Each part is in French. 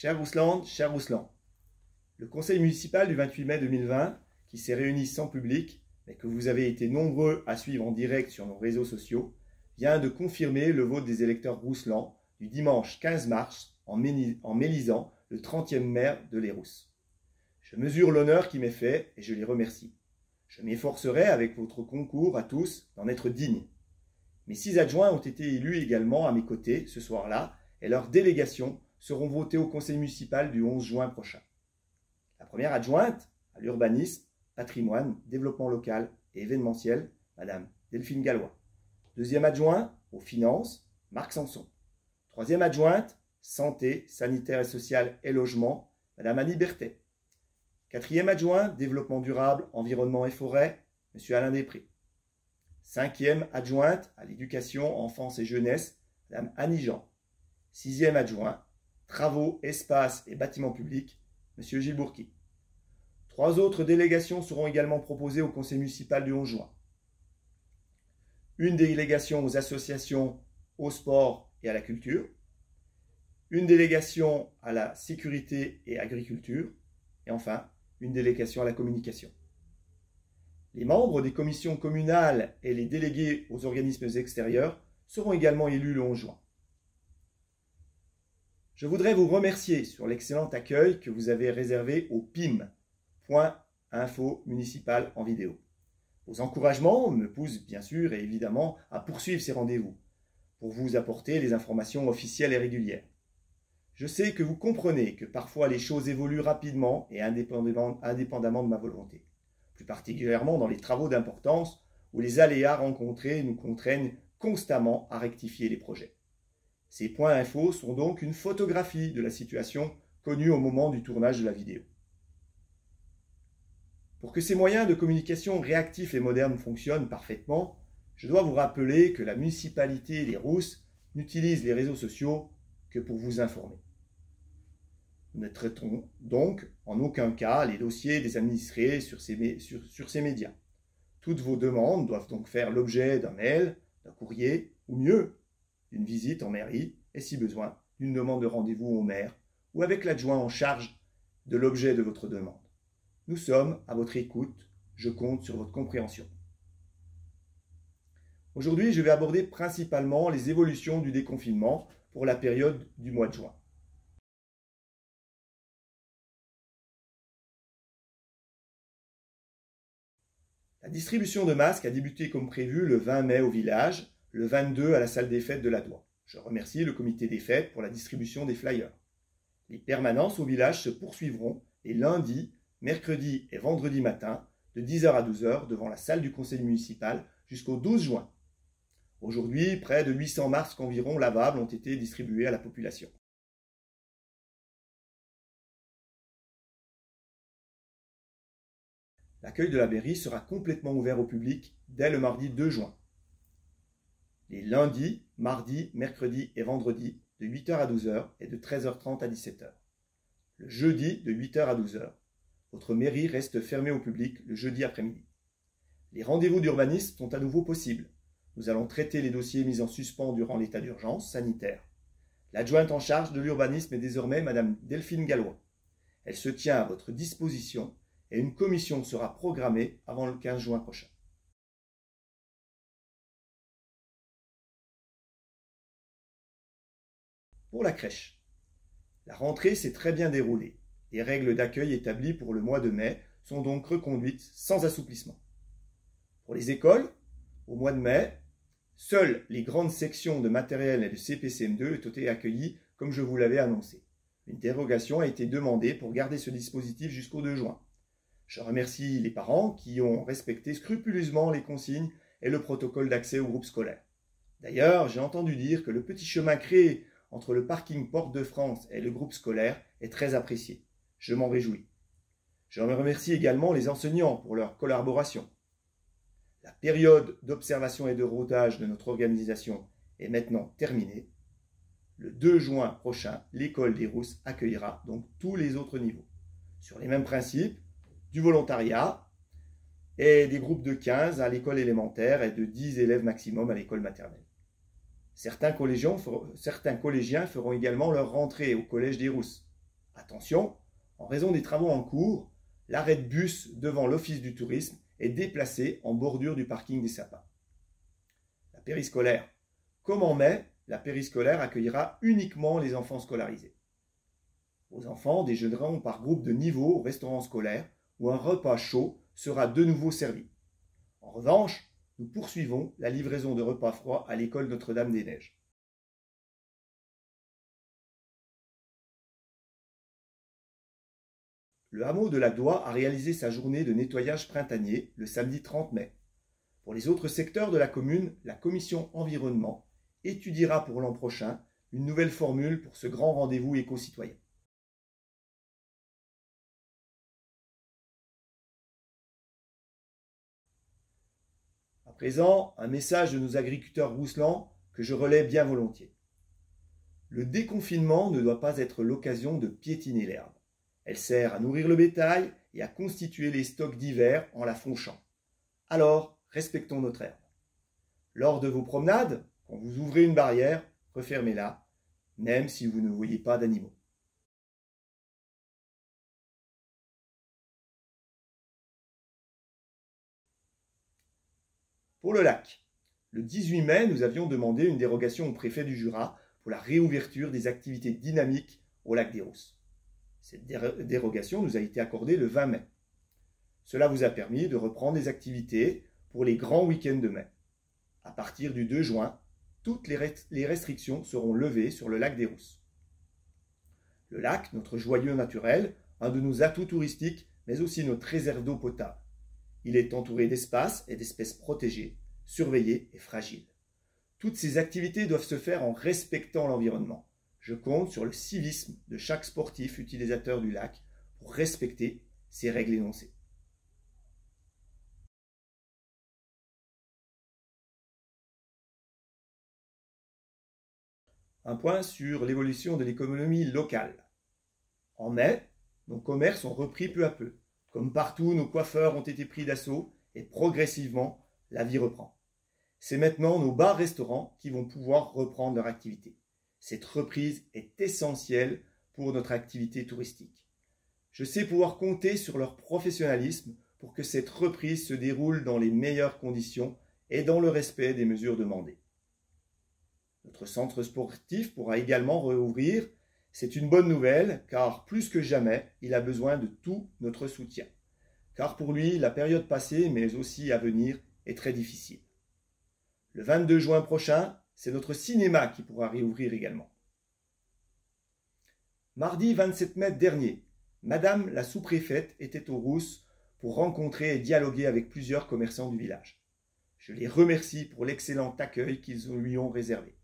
Cher Rouslan, le conseil municipal du 28 mai 2020, qui s'est réuni sans public, mais que vous avez été nombreux à suivre en direct sur nos réseaux sociaux, vient de confirmer le vote des électeurs Rouslan du dimanche 15 mars en m'élisant le 30e maire de Les Rousses. Je mesure l'honneur qui m'est fait et je les remercie. Je m'efforcerai avec votre concours à tous d'en être digne. Mes 6 adjoints ont été élus également à mes côtés ce soir-là et leurs délégations seront votées au conseil municipal du 11 juin prochain. La première adjointe à l'urbanisme, patrimoine, développement local et événementiel, Madame Delphine Gallois. Deuxième adjoint aux finances, Marc Sanson. Troisième adjointe, santé, sanitaire et sociale et logement, Madame Annie Berthet. Quatrième adjoint, développement durable, environnement et forêt, Monsieur Alain Després. Cinquième adjointe à l'éducation, enfance et jeunesse, Madame Annie Jean. Sixième adjoint, travaux, espaces et bâtiments publics, Monsieur Gilles Bourqui. 3 autres délégations seront également proposées au conseil municipal du 11 juin. Une délégation aux associations, au sport et à la culture. Une délégation à la sécurité et agriculture. Et enfin, une délégation à la communication. Les membres des commissions communales et les délégués aux organismes extérieurs seront également élus le 11 juin. Je voudrais vous remercier sur l'excellent accueil que vous avez réservé au PIM, Point Info Municipal en vidéo. Vos encouragements me poussent bien sûr et évidemment à poursuivre ces rendez-vous pour vous apporter les informations officielles et régulières. Je sais que vous comprenez que parfois les choses évoluent rapidement et indépendamment de ma volonté, plus particulièrement dans les travaux d'importance où les aléas rencontrés nous contraignent constamment à rectifier les projets. Ces points infos sont donc une photographie de la situation connue au moment du tournage de la vidéo. Pour que ces moyens de communication réactifs et modernes fonctionnent parfaitement, je dois vous rappeler que la municipalité des Rousses n'utilise les réseaux sociaux que pour vous informer. Nous ne traiterons donc en aucun cas les dossiers des administrés sur ces médias. Toutes vos demandes doivent donc faire l'objet d'un mail, d'un courrier ou mieux, d'une visite en mairie et si besoin, d'une demande de rendez-vous au maire ou avec l'adjoint en charge de l'objet de votre demande. Nous sommes à votre écoute, je compte sur votre compréhension. Aujourd'hui, je vais aborder principalement les évolutions du déconfinement pour la période du mois de juin. La distribution de masques a débuté comme prévu le 20 mai au village, le 22 à la salle des fêtes de la Doua. Je remercie le comité des fêtes pour la distribution des flyers. Les permanences au village se poursuivront les lundis, mercredis et vendredis matin de 10h à 12h devant la salle du conseil municipal jusqu'au 12 juin. Aujourd'hui, près de 800 masques environ lavables ont été distribués à la population. L'accueil de la mairie sera complètement ouvert au public dès le mardi 2 juin. Les lundis, mardis, mercredis et vendredis de 8h à 12h et de 13h30 à 17h. Le jeudi de 8h à 12h. Votre mairie reste fermée au public le jeudi après-midi. Les rendez-vous d'urbanisme sont à nouveau possibles. Nous allons traiter les dossiers mis en suspens durant l'état d'urgence sanitaire. L'adjointe en charge de l'urbanisme est désormais Madame Delphine Gallois. Elle se tient à votre disposition et une commission sera programmée avant le 15 juin prochain. Pour la crèche, la rentrée s'est très bien déroulée. Les règles d'accueil établies pour le mois de mai sont donc reconduites sans assouplissement. Pour les écoles, au mois de mai, seules les grandes sections de matériel et de CP-CM2 ont été accueillies comme je vous l'avais annoncé. Une dérogation a été demandée pour garder ce dispositif jusqu'au 2 juin. Je remercie les parents qui ont respecté scrupuleusement les consignes et le protocole d'accès au groupe scolaire. D'ailleurs, j'ai entendu dire que le petit chemin créé entre le parking Porte de France et le groupe scolaire est très apprécié. Je m'en réjouis. Je remercie également les enseignants pour leur collaboration. La période d'observation et de routage de notre organisation est maintenant terminée. Le 2 juin prochain, l'école des Rousses accueillera donc tous les autres niveaux. Sur les mêmes principes, du volontariat et des groupes de 15 à l'école élémentaire et de 10 élèves maximum à l'école maternelle. Certains collégiens feront également leur rentrée au collège des Rousses. Attention, en raison des travaux en cours, l'arrêt de bus devant l'Office du tourisme est déplacé en bordure du parking des sapins. La périscolaire. Comme en mai, la périscolaire accueillera uniquement les enfants scolarisés. Vos enfants déjeuneront par groupe de niveau au restaurant scolaire où un repas chaud sera de nouveau servi. En revanche, nous poursuivons la livraison de repas froids à l'école Notre-Dame-des-Neiges. Le hameau de la Doie a réalisé sa journée de nettoyage printanier le samedi 30 mai. Pour les autres secteurs de la commune, la commission environnement étudiera pour l'an prochain une nouvelle formule pour ce grand rendez-vous éco-citoyen. À présent, un message de nos agriculteurs rousselans que je relais bien volontiers. Le déconfinement ne doit pas être l'occasion de piétiner l'herbe. Elle sert à nourrir le bétail et à constituer les stocks d'hiver en la fonchant. Alors, respectons notre herbe. Lors de vos promenades, quand vous ouvrez une barrière, refermez-la, même si vous ne voyez pas d'animaux. Pour le lac, le 18 mai, nous avions demandé une dérogation au préfet du Jura pour la réouverture des activités dynamiques au lac des Rousses. Cette dérogation nous a été accordée le 20 mai. Cela vous a permis de reprendre les activités pour les grands week-ends de mai. À partir du 2 juin, toutes les restrictions seront levées sur le lac des Rousses. Le lac, notre joyau naturel, un de nos atouts touristiques, mais aussi notre réserve d'eau potable. Il est entouré d'espaces et d'espèces protégées, surveillées et fragiles. Toutes ces activités doivent se faire en respectant l'environnement. Je compte sur le civisme de chaque sportif utilisateur du lac pour respecter ces règles énoncées. Un point sur l'évolution de l'économie locale. En mai, nos commerces ont repris peu à peu. Comme partout, nos coiffeurs ont été pris d'assaut et progressivement, la vie reprend. C'est maintenant nos bars-restaurants qui vont pouvoir reprendre leur activité. Cette reprise est essentielle pour notre activité touristique. Je sais pouvoir compter sur leur professionnalisme pour que cette reprise se déroule dans les meilleures conditions et dans le respect des mesures demandées. Notre centre sportif pourra également rouvrir. C'est une bonne nouvelle car plus que jamais, il a besoin de tout notre soutien. Car pour lui, la période passée mais aussi à venir est très difficile. Le 22 juin prochain, c'est notre cinéma qui pourra réouvrir également. Mardi 27 mai dernier, Madame la sous-préfète était aux Rousses pour rencontrer et dialoguer avec plusieurs commerçants du village. Je les remercie pour l'excellent accueil qu'ils lui ont réservé.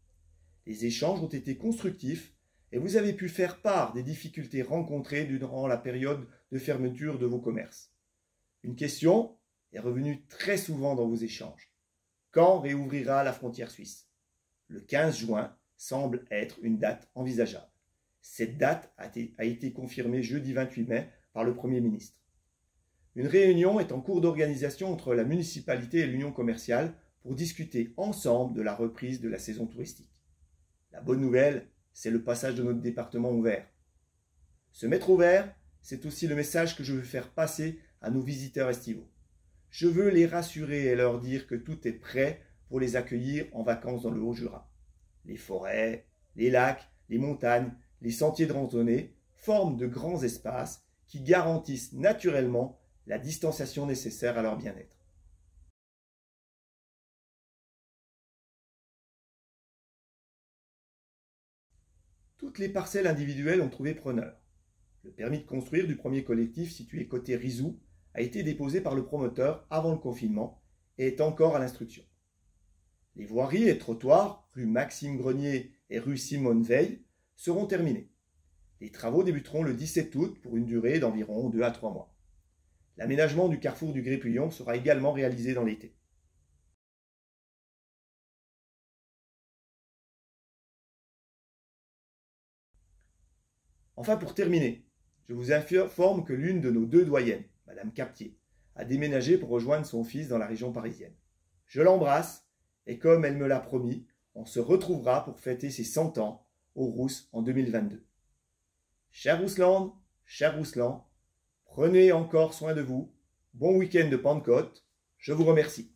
Les échanges ont été constructifs et vous avez pu faire part des difficultés rencontrées durant la période de fermeture de vos commerces. Une question est revenue très souvent dans vos échanges. Quand réouvrira la frontière suisse? Le 15 juin semble être une date envisageable. Cette date a été confirmée jeudi 28 mai par le Premier ministre. Une réunion est en cours d'organisation entre la municipalité et l'union commerciale pour discuter ensemble de la reprise de la saison touristique. La bonne nouvelle, c'est le passage de notre département au vert. Se mettre au vert, c'est aussi le message que je veux faire passer à nos visiteurs estivaux. Je veux les rassurer et leur dire que tout est prêt pour les accueillir en vacances dans le Haut-Jura. Les forêts, les lacs, les montagnes, les sentiers de randonnée forment de grands espaces qui garantissent naturellement la distanciation nécessaire à leur bien-être. Toutes les parcelles individuelles ont trouvé preneur. Le permis de construire du premier collectif situé côté Rizou a été déposé par le promoteur avant le confinement et est encore à l'instruction. Les voiries et trottoirs, rue Maxime Grenier et rue Simone Veil, seront terminés. Les travaux débuteront le 17 août pour une durée d'environ 2 à 3 mois. L'aménagement du carrefour du Grépouillon sera également réalisé dans l'été. Enfin, pour terminer, je vous informe que l'une de nos deux doyennes, Madame Captier, a déménagé pour rejoindre son fils dans la région parisienne. Je l'embrasse et comme elle me l'a promis, on se retrouvera pour fêter ses 100 ans aux Rousses en 2022. Cher Rouslan, prenez encore soin de vous. Bon week-end de Pentecôte. Je vous remercie.